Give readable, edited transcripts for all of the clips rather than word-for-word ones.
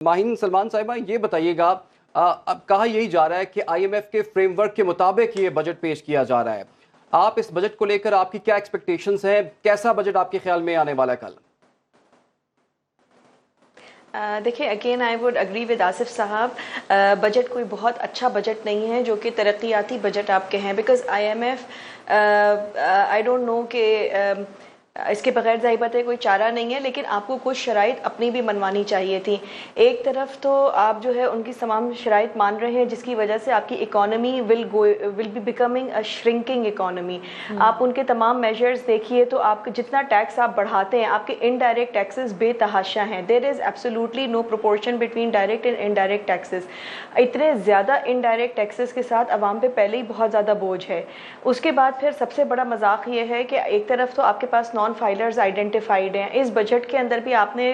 माहिन सलमान साहिबा, ये बताइएगा, अब कहा यही जा रहा है कि IMF के फ्रेमवर्क के मुताबिक ये बजट पेश किया जा रहा है। आप इस बजट को लेकर आपकी क्या एक्सपेक्टेशंस हैं? कैसा बजट आपके ख्याल में आने वाला है कल? देखिए, again I would agree with Asif साहब, बजट कोई बहुत अच्छा बजट नहीं है जो कि तरक्याती बजट आपके हैं, because IMF I don't know कि इसके बगैर ज़ाहिर बात है कोई चारा नहीं है, लेकिन आपको कुछ शराइत अपनी भी मनवानी चाहिए थी। एक तरफ तो आप जो है उनकी तमाम शराइत मान रहे हैं जिसकी वजह से आपकी economy will be becoming a shrinking economy. आप उनके तमाम मेजर्स देखिए तो आप जितना टैक्स आप बढ़ाते हैं, आपके इनडायरेक्ट टैक्सेस बेतहाशा हैं। There is absolutely no proportion between direct and indirect taxes. इतने ज़्यादा इनडायरेक्ट टैक्सेस के साथ आवाम पे पहले ही बहुत ज़्यादा बोझ है। उसके बाद फिर सबसे बड़ा मजाक ये है कि एक तरफ तो आपके पास नॉन फाइलर्स आइडेंटिफाइड हैं। इस बजट के अंदर भी आपने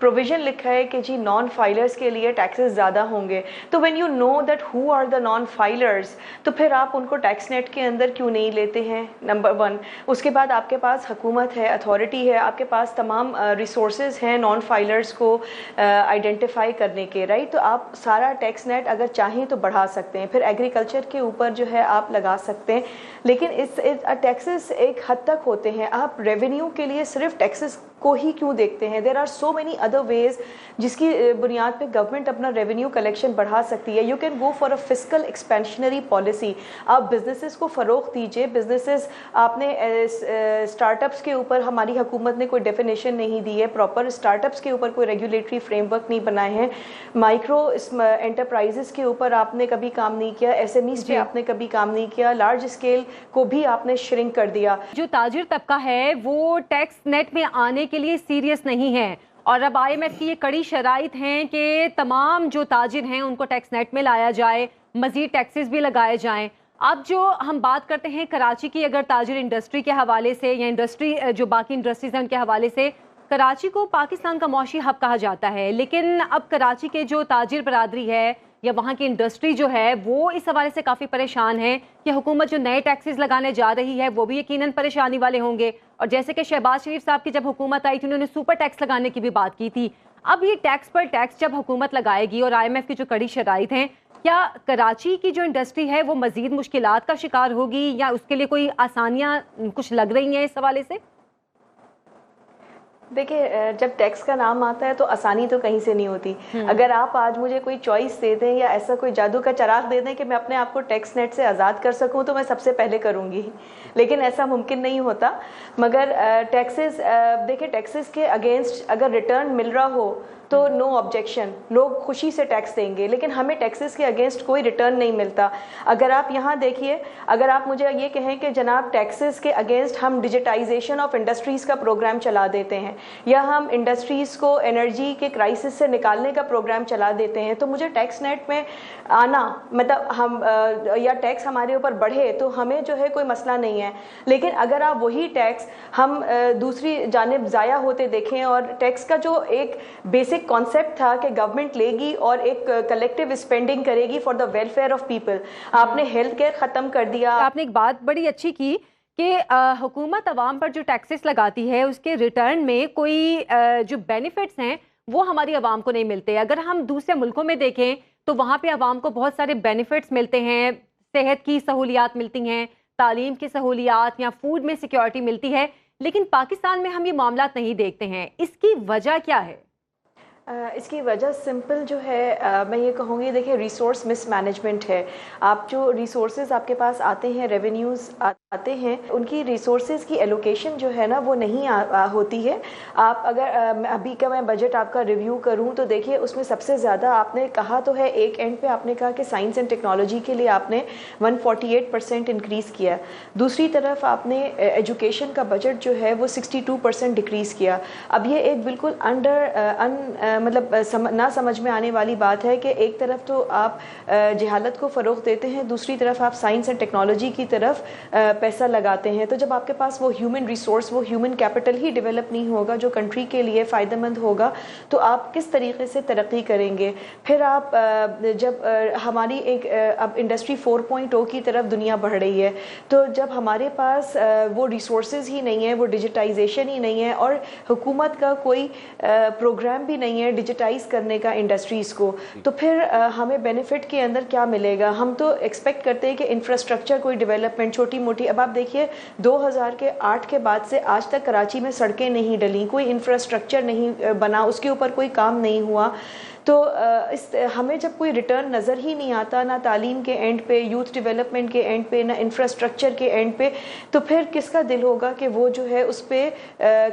प्रोविजन लिखा है कि जी नॉन फाइलर्स के लिए टैक्सेस ज़्यादा होंगे। तो when you know that who are the non filers, तो फिर आप उनको टैक्स नेट के अंदर क्यों नहीं लेते हैं, नंबर वन। उसके बाद आपके पास हुकूमत है, अथॉरिटी है, आपके पास तमाम रिसोर्सेज हैं नॉन फाइलर्स को आइडेंटिफाई करने के, राइट। तो आप सारा टैक्स नेट अगर चाहें तो बढ़ा सकते हैं, फिर एग्रीकल्चर के ऊपर जो है आप लगा सकते हैं, लेकिन इस टैक्सेस एक हद तक होते हैं। आप रेवेन्यू के लिए सिर्फ टैक्सेस को ही क्यों देखते हैं? There are so many other ways जिसकी बुनियाद पे गवर्नमेंट अपना रेवेन्यू कलेक्शन बढ़ा सकती है। You can go for a fiscal expansionary policy. आप बिजनेसेस को फ़रोग़ दीजिए। बिजनेसेस आपने स्टार्टअप्स के ऊपर हमारी हुकूमत ने कोई डेफिनेशन नहीं दी है प्रॉपर, स्टार्टअप्स के ऊपर कोई रेगुलेटरी फ्रेमवर्क नहीं बनाए हैं, माइक्रो एंटरप्राइजेस के ऊपर आपने कभी काम नहीं किया, SMEs पे आपने कभी काम नहीं किया, लार्ज स्केल को भी आपने श्रिंक कर दिया। जो ताजिर तबका है वो टैक्स नेट में आने के लिए सीरियस नहीं है, और अब IMF की ये कड़ी शराइत हैं कि तमाम जो ताजिर हैं उनको टैक्स नेट में लाया जाए, मज़ीद टैक्सेस भी लगाए जाएं। अब जो हम बात करते हैं कराची की, अगर ताजिर इंडस्ट्री के हवाले से या इंडस्ट्री जो बाकी इंडस्ट्रीज हैं उनके हवाले से, कराची को पाकिस्तान का मौशी हब कहा जाता है, लेकिन अब कराची के जो ताजिर बरादरी है या वहाँ की इंडस्ट्री जो है वो इस हवाले से काफ़ी परेशान है कि हुकूमत जो नए टैक्सेस लगाने जा रही है वो भी यकीनन परेशानी वाले होंगे। और जैसे कि शहबाज शरीफ साहब की जब हुकूमत आई थी उन्होंने सुपर टैक्स लगाने की भी बात की थी। अब ये टैक्स पर टैक्स जब हुकूमत लगाएगी और IMF की जो कड़ी शराइत हैं, क्या कराची की जो इंडस्ट्री है वो मज़ीद मुश्किलात का शिकार होगी या उसके लिए कोई आसानियाँ कुछ लग रही हैं इस हवाले से? देखिए, जब टैक्स का नाम आता है तो आसानी तो कहीं से नहीं होती। अगर आप आज मुझे कोई चॉइस दे दें या ऐसा कोई जादू का चिराग दे दें कि मैं अपने आप को टैक्स नेट से आज़ाद कर सकूं, तो मैं सबसे पहले करूंगी, लेकिन ऐसा मुमकिन नहीं होता। मगर टैक्सेस, देखिए टैक्सेस के अगेंस्ट अगर रिटर्न मिल रहा हो तो नो ऑब्जेक्शन, लोग खुशी से टैक्स देंगे, लेकिन हमें टैक्सेस के अगेंस्ट कोई रिटर्न नहीं मिलता। अगर आप यहाँ देखिए, अगर आप मुझे ये कहें कि जनाब टैक्सेस के अगेंस्ट हम डिजिटाइजेशन ऑफ इंडस्ट्रीज़ का प्रोग्राम चला देते हैं या हम इंडस्ट्रीज़ को एनर्जी के क्राइसिस से निकालने का प्रोग्राम चला देते हैं, तो मुझे टैक्स नेट में आना, मतलब हम या टैक्स हमारे ऊपर बढ़े तो हमें जो है कोई मसला नहीं है। लेकिन अगर आप वही टैक्स हम दूसरी जानिब ज़ाया होते देखें, और टैक्स का जो एक बेसिक कॉन्सेप्ट था कि गवर्नमेंट लेगी और एक कलेक्टिव स्पेंडिंग करेगी for the welfare of people, आपने हेल्थ केयर ख़त्म कर दिया। आपने एक बात बड़ी अच्छी की कि हुकूमत अवाम पर जो टैक्सेस लगाती है उसके रिटर्न में कोई जो बेनिफिट्स हैं वो हमारी अवाम को नहीं मिलते। अगर हम दूसरे मुल्कों में देखें तो वहाँ पे अवाम को बहुत सारे बेनिफिट्स मिलते हैं, सेहत की सहूलियात मिलती हैं, तालीम की सहूलियात या फूड में सिक्योरिटी मिलती है, लेकिन पाकिस्तान में हम ये मामलात नहीं देखते हैं। इसकी वजह क्या है? इसकी वजह सिंपल जो है, मैं ये कहूँगी, देखिए रिसोर्स मिसमैनेजमेंट है। आप जो रिसोर्सेज आपके पास आते हैं, रेवेन्यूज़ आते हैं, उनकी रिसोर्सेज की एलोकेशन जो है ना वो नहीं होती है। आप अगर अभी का मैं बजट आपका रिव्यू करूँ तो देखिए उसमें सबसे ज़्यादा आपने कहा तो है, एक एंड पे आपने कहा कि साइंस एंड टेक्नोलॉजी के लिए आपने 148% इंक्रीज़ किया, दूसरी तरफ आपने एजुकेशन का बजट जो है वो 62% डिक्रीज़ किया। अब ये एक बिल्कुल मतलब ना समझ में आने वाली बात है कि एक तरफ तो आप जहालत को फ़रोग़ देते हैं, दूसरी तरफ आप साइंस एंड टेक्नोलॉजी की तरफ पैसा लगाते हैं। तो जब आपके पास वो ह्यूमन रिसोर्स, वो ह्यूमन कैपिटल ही डेवलप नहीं होगा जो कंट्री के लिए फ़ायदेमंद होगा, तो आप किस तरीके से तरक्की करेंगे? फिर आप जब हमारी एक अब इंडस्ट्री 4.0 की तरफ दुनिया बढ़ रही है, तो जब हमारे पास वो रिसोर्सेज ही नहीं है, वो डिजिटाइजेशन ही नहीं है और हुकूमत का कोई प्रोग्राम भी नहीं है ہے ڈیجیٹائز کرنے کا انڈسٹریز کو, تو پھر ہمیں بینیفٹ کے اندر کیا ملے گا؟ ہم تو ایکسپیکٹ کرتے ہیں کہ انفراسٹرکچر کوئی ڈیولپمنٹ چھوٹی موٹی, اب آپ دیکھیے 2008 کے بعد سے آج تک کراچی میں سڑکیں نہیں ڈلیں, کوئی انفراسٹرکچر نہیں بنا, اس کے اوپر کوئی کام نہیں ہوا. تو ہمیں جب کوئی ریٹرن نظر ہی نہیں آتا, نہ تعلیم کے اینڈ پہ, یوتھ ڈیولپمنٹ کے اینڈ پہ, نہ انفراسٹرکچر کے اینڈ پہ, تو پھر کس کا دل ہوگا کہ وہ جو ہے اس پہ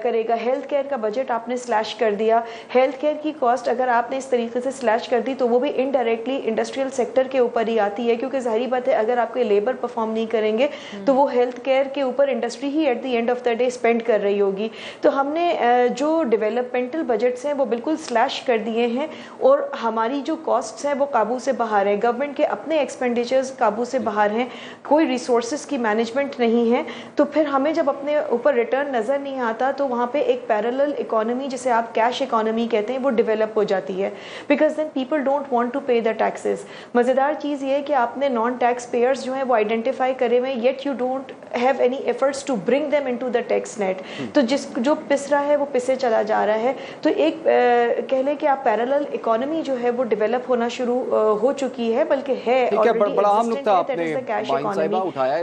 کرے گا؟ ہیلتھ کیئر کا بجٹ آپ نے سلیش کر دیا, ہیلتھ کیئر کی کاسٹ اگر آپ نے اس طریقے سے سلیش کر دی تو وہ بھی انڈائریکٹلی انڈسٹریل سیکٹر کے اوپر ہی آتی ہے, کیونکہ ظاہری بات ہے اگر آپ کے لیبر پرفارم نہیں کریں گے تو وہ ہیلتھ کیئر کے اوپر انڈسٹری ہی at the end of the day spend کر رہی ہوگی. تو ہم نے جو ڈیولپمنٹل بجٹس ہیں وہ بالکل سلیش کر دیے ہیں, اور ہماری جو کاسٹس ہیں وہ قابو سے باہر ہیں, گورنمنٹ کے اپنے ایکسپینڈیچرز قابو سے باہر ہیں, کوئی ریسورسز کی مینجمنٹ نہیں ہے. تو پھر ہمیں جب اپنے اوپر ریٹرن نظر نہیں آتا تو وہاں پہ ایک پیرلل اکانومی جسے آپ کیش اکانومی کہتے ہیں وہ ڈیولپ ہو جاتی ہے, because then people don't want to pay the taxes. مزیدار چیز یہ ہے کہ آپ نے نان ٹیکس پیئرز جو ہیں وہ آئیڈینٹیفائی کرے ہوئے, yet you don't have any efforts to bring them into the tax net. تو جو پس رہا ہے وہ پسے چلا جا رہا ہے. تو ایک کہہ لیں کہ آپ پیرلل اکانومی جو ہے وہ ڈیولپ ہونا شروع ہو چکی ہے, بلکہ ہے ٹھیک ہے, بڑا اہم نقطہ آپ نے معین صاحبہ اٹھایا ہے.